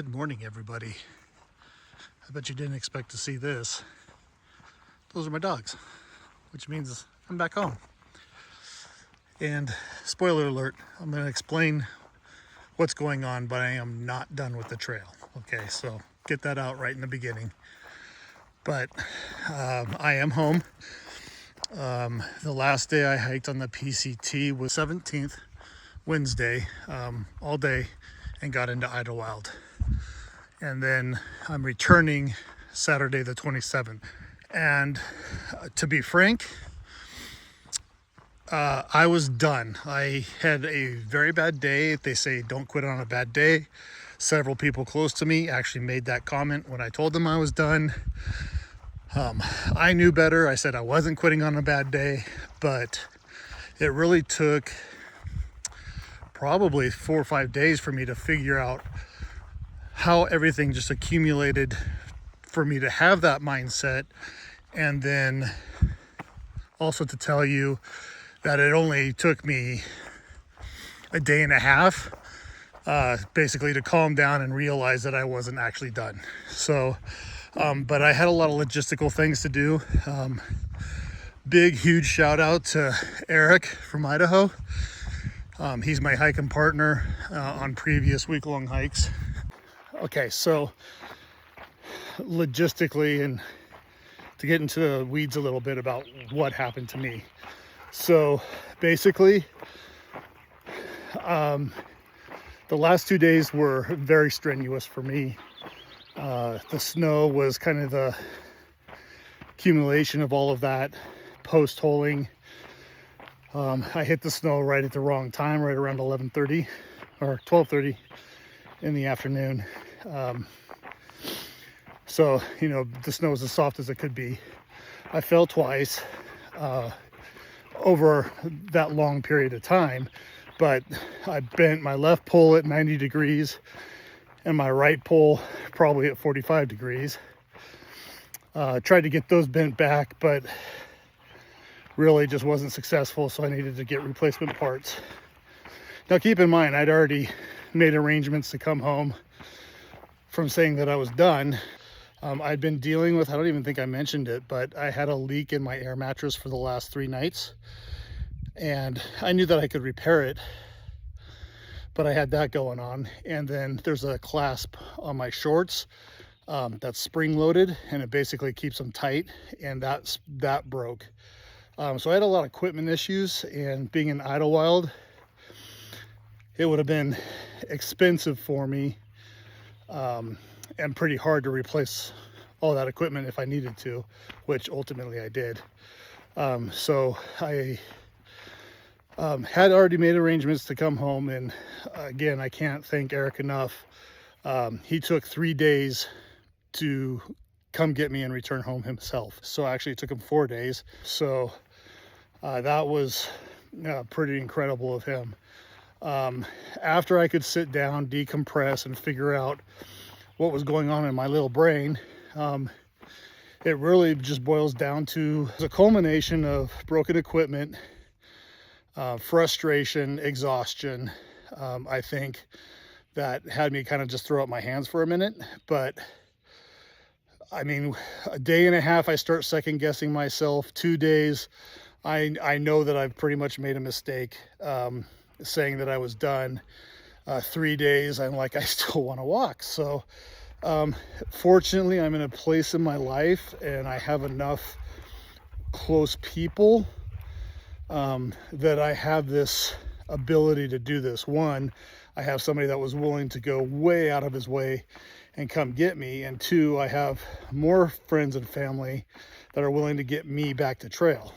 Good morning, everybody. I bet you didn't expect to see this. Those are my dogs, which means I'm back home. And spoiler alert, I'm going to explain what's going on, but I am not done with the trail. Okay, so get that out right in the beginning. But I am home. The last day I hiked on the PCT was 17th, Wednesday, all day, and got into Idlewild. And then I'm returning Saturday the 27th. And to be frank, I was done. I had a very bad day. They say don't quit on a bad day. Several people close to me actually made that comment when I told them I was done. I knew better. I said I wasn't quitting on a bad day, but it really took probably 4 or 5 days for me to figure out how everything just accumulated for me to have that mindset. And then also to tell you that it only took me a day and a half basically to calm down and realize that I wasn't actually done. So but I had a lot of logistical things to do. Big huge shout out to Eric from Idaho. He's my hiking partner on previous week-long hikes. Okay, so logistically, and to get into the weeds a little bit about what happened to me. So basically, the last 2 days were very strenuous for me. The snow was kind of the accumulation of all of that post-holing. I hit the snow right at the wrong time, right around 11:30 or 12:30 in the afternoon. So, the snow was as soft as it could be. I fell twice over that long period of time, but I bent my left pole at 90 degrees and my right pole probably at 45 degrees. Tried to get those bent back, but really just wasn't successful, so I needed to get replacement parts. Now keep in mind, I'd already made arrangements to come home from saying that I was done. I'd been dealing with, I don't even think I mentioned it, but I had a leak in my air mattress for the last 3 nights. And I knew that I could repair it, but I had that going on. And then there's a clasp on my shorts that's spring loaded, and it basically keeps them tight, and that broke. So I had a lot of equipment issues, and being in Idlewild, it would have been expensive for me and pretty hard to replace all that equipment if I needed to, which ultimately I did. So I had already made arrangements to come home, and again, I can't thank Eric enough. He took 3 days to come get me and return home himself. So actually it took him 4 days. So that was pretty incredible of him. After I could sit down, decompress, and figure out what was going on in my little brain, it really just boils down to the culmination of broken equipment, frustration, exhaustion. I think that had me kind of just throw up my hands for a minute. But I mean, a day and a half, I start second guessing myself. 2 days, I know that I've pretty much made a mistake saying that I was done. 3 days, I'm like, I still want to walk. So fortunately, I'm in a place in my life and I have enough close people that I have this ability to do this. One, I have somebody that was willing to go way out of his way and come get me. And two, I have more friends and family that are willing to get me back to trail.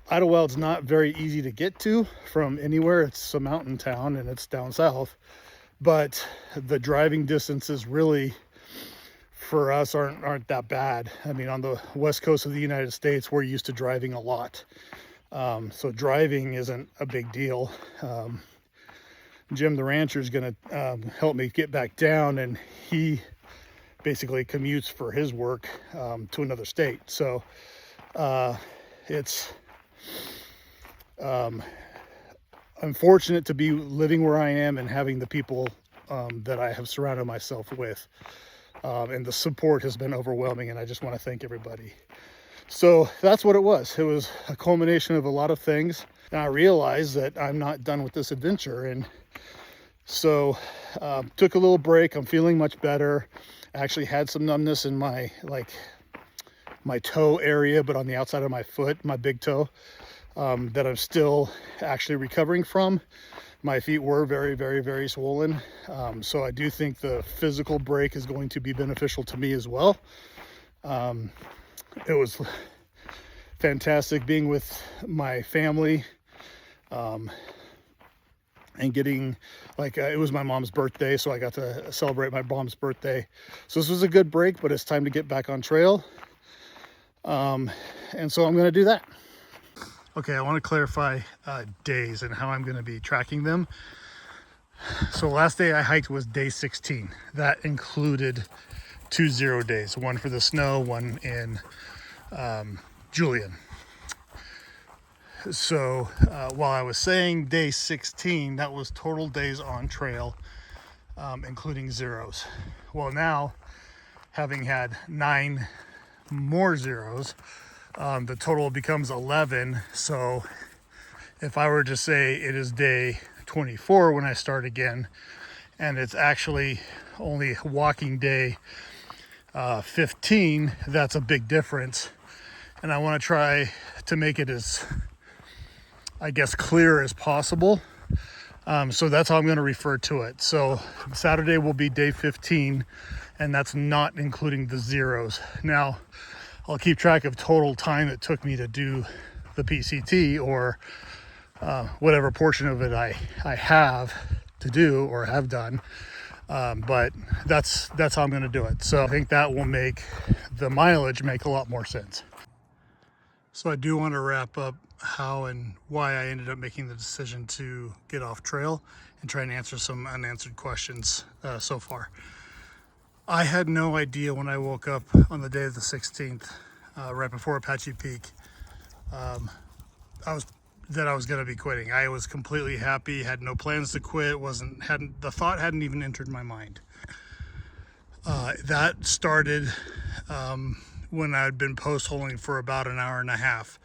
Idlewild's not very easy to get to from anywhere. It's a mountain town and it's down south, but the driving distances really for us aren't that bad. I mean, on the west coast of the United States, we're used to driving a lot. So driving isn't a big deal. Jim the rancher is going to help me get back down, and he basically commutes for his work to another state. So it's I'm fortunate to be living where I am and having the people that I have surrounded myself with. And the support has been overwhelming, and I just want to thank everybody. So that's what it was. It was a culmination of a lot of things. And I realized that I'm not done with this adventure. And so took a little break. I'm feeling much better. I actually had some numbness in my toe area, but on the outside of my foot, my big toe, that I'm still actually recovering from. My feet were very, very, very swollen. So I do think the physical break is going to be beneficial to me as well. It was fantastic being with my family, and getting, it was my mom's birthday, so I got to celebrate my mom's birthday. So this was a good break, but it's time to get back on trail. And so I'm going to do that. Okay, I want to clarify days and how I'm going to be tracking them. So last day I hiked was day 16. That included 2 0 days, one for the snow, one in Julian. So while I was saying day 16, that was total days on trail, including zeros. Well, now, having had 9 more zeros, the total becomes 11. So if I were to say it is day 24 when I start again, and it's actually only walking day 15, that's a big difference. And I want to try to make it as, I guess, clear as possible. So that's how I'm going to refer to it. So Saturday will be day 15, and that's not including the zeros. Now, I'll keep track of total time it took me to do the PCT, or whatever portion of it I have to do or have done. But that's how I'm going to do it. So I think that will make the mileage make a lot more sense. So I do want to wrap up how and why I ended up making the decision to get off trail and try and answer some unanswered questions so far. I had no idea when I woke up on the day of the 16th, right before Apache Peak, I was going to be quitting. I was completely happy, had no plans to quit, the thought hadn't even entered my mind. That started when I'd been post-holing for about an hour and a half,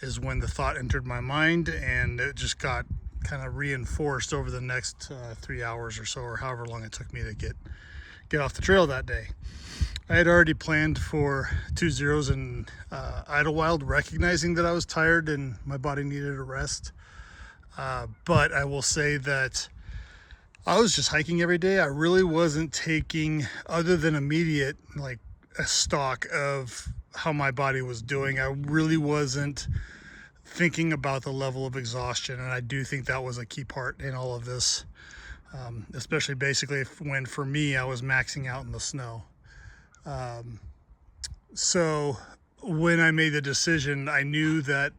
is when the thought entered my mind, and it just got kind of reinforced over the next 3 hours or so, or however long it took me to get off the trail that day. I had already planned for 2 zeros in Idlewild, recognizing that I was tired and my body needed a rest. But I will say that I was just hiking every day. I really wasn't taking, other than immediate, a stock of how my body was doing. I really wasn't thinking about the level of exhaustion, and I do think that was a key part in all of this, especially basically when, for me, I was maxing out in the snow. So when I made the decision, I knew that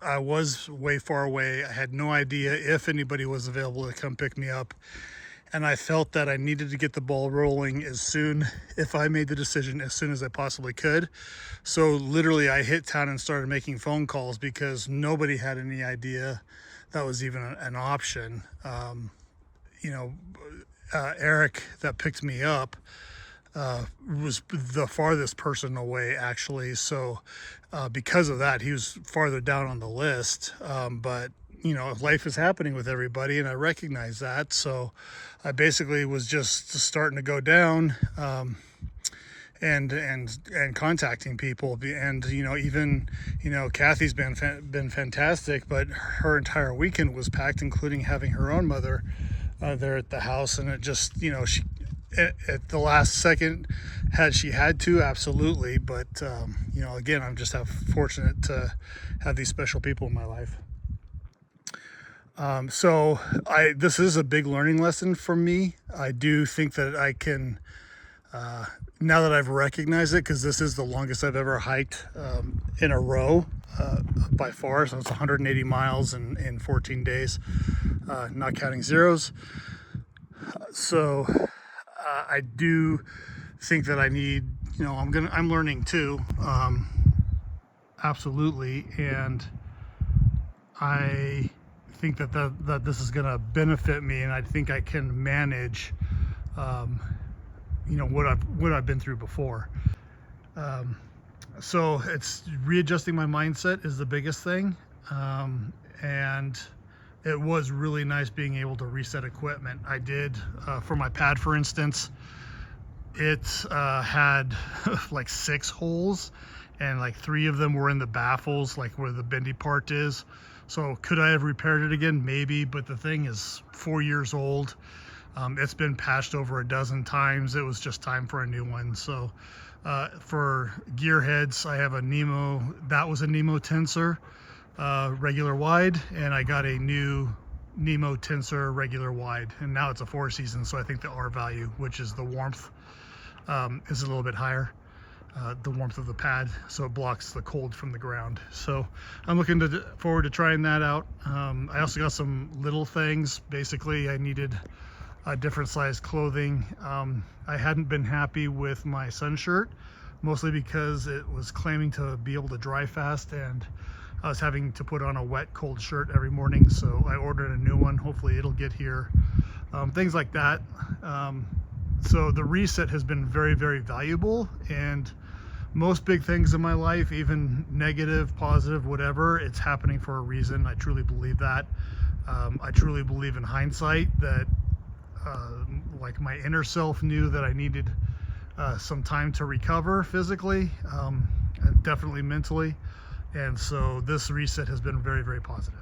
I was way far away. I had no idea if anybody was available to come pick me up. And I felt that I needed to get the ball rolling if I made the decision, as soon as I possibly could. So literally I hit town and started making phone calls, because nobody had any idea that was even an option. Eric, that picked me up, was the farthest person away, actually. So because of that, he was farther down on the list. But life is happening with everybody, and I recognize that. So I basically was just starting to go down, and contacting people. And even Kathy's been fantastic, but her entire weekend was packed, including having her own mother there at the house. And it just, she, at the last second, had she had to, absolutely. But again, I'm just fortunate to have these special people in my life. So this is a big learning lesson for me. I do think that I can, now that I've recognized it, because this is the longest I've ever hiked in a row by far. So it's 180 miles in 14 days, not counting zeros. So I do think that I need, I'm learning too, absolutely. And I think that this is going to benefit me, and I think I can manage, you know, what I've been through before. So it's readjusting my mindset is the biggest thing, and it was really nice being able to reset equipment. I did for my pad, for instance. It had like 6 holes, and like 3 of them were in the baffles, like where the bendy part is. So could I have repaired it again? Maybe, but the thing is 4 years old. It's been patched over a dozen times. It was just time for a new one. So for gear heads, I have a Nemo. That was a Nemo Tensor regular wide, and I got a new Nemo Tensor regular wide, and now it's a 4-season. So I think the R value, which is the warmth, is a little bit higher. The warmth of the pad, so it blocks the cold from the ground. So I'm looking forward to trying that out. I also got some little things. Basically, I needed a different size clothing. I hadn't been happy with my sun shirt, mostly because it was claiming to be able to dry fast, and I was having to put on a wet, cold shirt every morning. So I ordered a new one. Hopefully it'll get here. Things like that. So the reset has been very, very valuable, and most big things in my life, even negative, positive, whatever, it's happening for a reason. I truly believe that. I truly believe in hindsight that like my inner self knew that I needed some time to recover physically, and definitely mentally. And so this reset has been very, very positive.